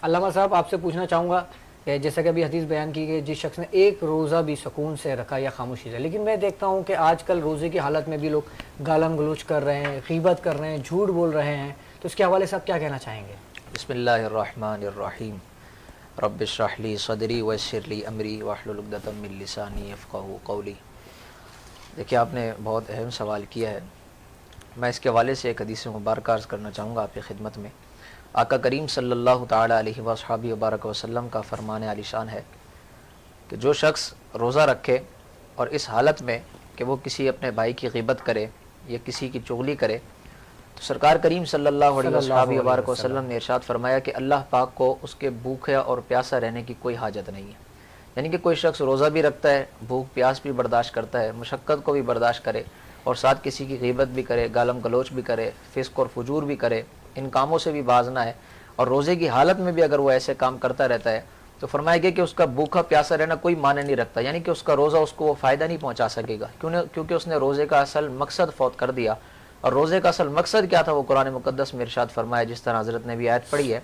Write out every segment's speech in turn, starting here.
علامہ صاحب آپ سے پوچھنا چاہوں گا کہ جیسا کہ ابھی حدیث بیان کی کہ جس شخص نے ایک روزہ بھی سکون سے رکھا یا خاموشی سے، لیکن میں دیکھتا ہوں کہ آج کل روزے کی حالت میں بھی لوگ گالم گلوچ کر رہے ہیں، غیبت کر رہے ہیں، جھوٹ بول رہے ہیں، تو اس کے حوالے سے آپ کیا کہنا چاہیں گے؟ بسم اللہ الرحمن الرحیم رب اشرح لی صدری ویسر لی امری واحلل عقدۃ من لسانی یفقہوا قولی۔ دیکھیے آپ نے بہت اہم سوال کیا ہے۔ میں اس کے حوالے سے ایک حدیث مبارکہ عرض کرنا چاہوں گا آپ کی خدمت میں۔ آقا کریم صلی اللہ تعالی علیہ وصحبہ وبارک وسلم کا فرمان عالی شان ہے کہ جو شخص روزہ رکھے اور اس حالت میں کہ وہ کسی اپنے بھائی کی غیبت کرے یا کسی کی چغلی کرے، تو سرکار کریم صلی اللہ علیہ وصحبہ وبارک وسلم نے ارشاد فرمایا کہ اللہ پاک کو اس کے بھوکا اور پیاسا رہنے کی کوئی حاجت نہیں ہے۔ یعنی کہ کوئی شخص روزہ بھی رکھتا ہے، بھوک پیاس بھی برداشت کرتا ہے، مشقت کو بھی برداشت کرے اور ساتھ کسی کی غیبت بھی کرے، گالم گلوچ بھی کرے، فسق اور فجور بھی کرے، ان کاموں سے بھی باز نہ ہے، اور روزے کی حالت میں بھی اگر وہ ایسے کام کرتا رہتا ہے تو فرمایا گیا کہ اس کا بھوکا پیاسا رہنا کوئی معنی نہیں رکھتا، یعنی کہ اس کا روزہ اس کو وہ فائدہ نہیں پہنچا سکے گا، کیونکہ اس نے روزے کا اصل مقصد فوت کر دیا۔ اور روزے کا اصل مقصد کیا تھا وہ قرآن مقدس میں ارشاد فرمایا، جس طرح حضرت نے بھی آیت پڑھی ہے۔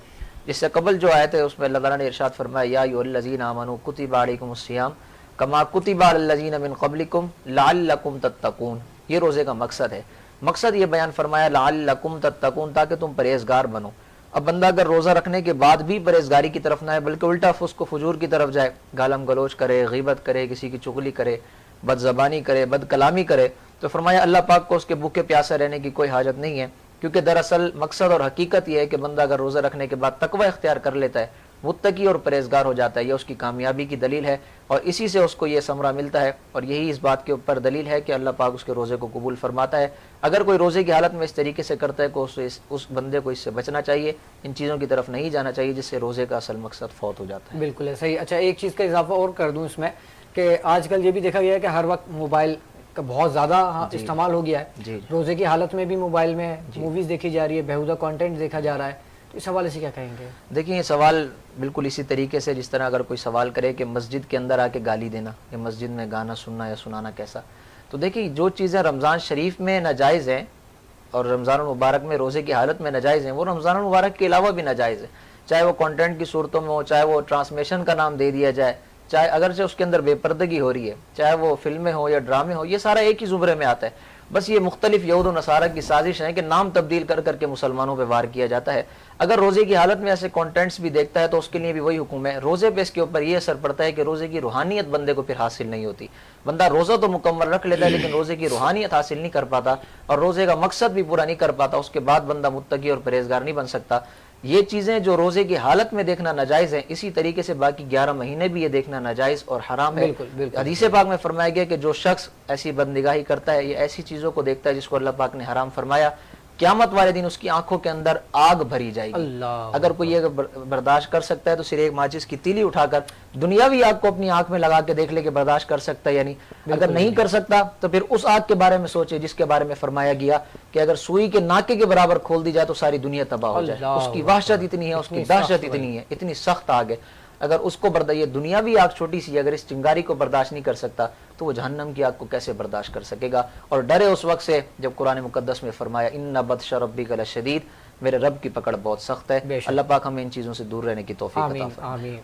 جس سے قبل جو آیت ہے اس میں اللہ تعالیٰ نے ارشاد فرمایا یا ایھا الذین آمنوا کتب علیکم الصیام کما کتب علی الذین من قبلکم لعلکم تتقون۔ یہ روزے کا مقصد ہے۔ مقصد یہ بیان فرمایا لعلکم تتقون، تاکہ تم پرہیزگار بنو۔ اب بندہ اگر روزہ رکھنے کے بعد بھی پرہیزگاری کی طرف نہ ہے بلکہ الٹا فسق و فجور کی طرف جائے، گالم گلوچ کرے، غیبت کرے، کسی کی چغلی کرے، بد زبانی کرے، بد کلامی کرے، تو فرمایا اللہ پاک کو اس کے بھوکے پیاسے رہنے کی کوئی حاجت نہیں ہے، کیونکہ دراصل مقصد اور حقیقت یہ ہے کہ بندہ اگر روزہ رکھنے کے بعد تقوی اختیار کر لیتا ہے، متقی اور پرہیزگار ہو جاتا ہے، یہ اس کی کامیابی کی دلیل ہے، اور اسی سے اس کو یہ ثمرہ ملتا ہے، اور یہی اس بات کے اوپر دلیل ہے کہ اللہ پاک اس کے روزے کو قبول فرماتا ہے۔ اگر کوئی روزے کی حالت میں اس طریقے سے کرتا ہے کہ اس بندے کو اس سے بچنا چاہیے، ان چیزوں کی طرف نہیں جانا چاہیے جس سے روزے کا اصل مقصد فوت ہو جاتا ہے۔ بالکل ہے، صحیح۔ اچھا ایک چیز کا اضافہ اور کر دوں اس میں کہ آج کل یہ بھی دیکھا گیا ہے کہ ہر وقت موبائل کا بہت زیادہ استعمال ہو گیا ہے، روزے کی حالت میں بھی موبائل میں موویز دیکھی جا رہی ہے، بیہودہ کانٹینٹ دیکھا جا رہا ہے، تو اس حوالے سے کیا کہیں گے؟ دیکھیں یہ سوال بالکل اسی طریقے سے جس طرح اگر کوئی سوال کرے کہ مسجد کے اندر آ کے گالی دینا یا مسجد میں گانا سننا یا سنانا کیسا، تو دیکھیں جو چیزیں رمضان شریف میں ناجائز ہیں اور رمضان المبارک میں روزے کی حالت میں ناجائز ہیں، وہ رمضان المبارک کے علاوہ بھی ناجائز ہیں، چاہے وہ کانٹینٹ کی صورتوں میں ہو، چاہے وہ ٹرانسمیشن کا نام دے دیا جائے، چاہے اگرچہ اس کے اندر بے پردگی ہو رہی ہے، چاہے وہ فلمیں ہو یا ڈرامے ہو، یہ سارا ایک ہی زمرے میں آتا ہے۔ بس یہ مختلف یہود و نصارہ کی سازش ہے کہ نام تبدیل کر کر کے مسلمانوں پہ وار کیا جاتا ہے۔ اگر روزے کی حالت میں ایسے کانٹینٹس بھی دیکھتا ہے تو اس کے لیے بھی وہی حکم ہے، روزے پہ اس کے اوپر یہ اثر پڑتا ہے کہ روزے کی روحانیت بندے کو پھر حاصل نہیں ہوتی۔ بندہ روزہ تو مکمل رکھ لیتا ہے لیکن روزے کی روحانیت حاصل نہیں کر پاتا اور روزے کا مقصد بھی پورا نہیں کر پاتا، اس کے بعد بندہ متقی اور پرہیزگار نہیں بن سکتا۔ یہ چیزیں جو روزے کی حالت میں دیکھنا ناجائز ہیں، اسی طریقے سے باقی 11 مہینے بھی یہ دیکھنا ناجائز اور حرام ہے۔ حدیث پاک میں فرمایا گیا کہ جو شخص ایسی بندگاہی کرتا ہے، یہ ایسی چیزوں کو دیکھتا ہے جس کو اللہ پاک نے حرام فرمایا، قیامت والے دن اس کی آنکھوں کے اندر آگ بھری جائے گی۔ اگر کوئی یہ برداشت کر سکتا ہے تو صرف ایک ماچس کی تیلی اٹھا کر دنیاوی آگ کو اپنی آنکھ میں لگا کے دیکھ لے کہ برداشت کر سکتا ہے یا نہیں۔ اگر نہیں کر سکتا تو پھر اس آگ کے بارے میں سوچے جس کے بارے میں فرمایا گیا کہ اگر سوئی کے ناکے کے برابر کھول دی جائے تو ساری دنیا تباہ ہو جائے۔ اس کی وحشت اتنی ہے، اس کی دہشت اتنی ہے، اتنی سخت آگ ہے، اگر اس کو یہ دنیاوی آگ چھوٹی سی اگر اس چنگاری کو برداشت نہیں کر سکتا تو وہ جہنم کی آگ کو کیسے برداشت کر سکے گا؟ اور ڈرے اس وقت سے جب قرآن مقدس میں فرمایا ان بطش ربک لشدید، میرے رب کی پکڑ بہت سخت ہے۔ اللہ پاک ہمیں ان چیزوں سے دور رہنے کی توفیق عطا فرمائے۔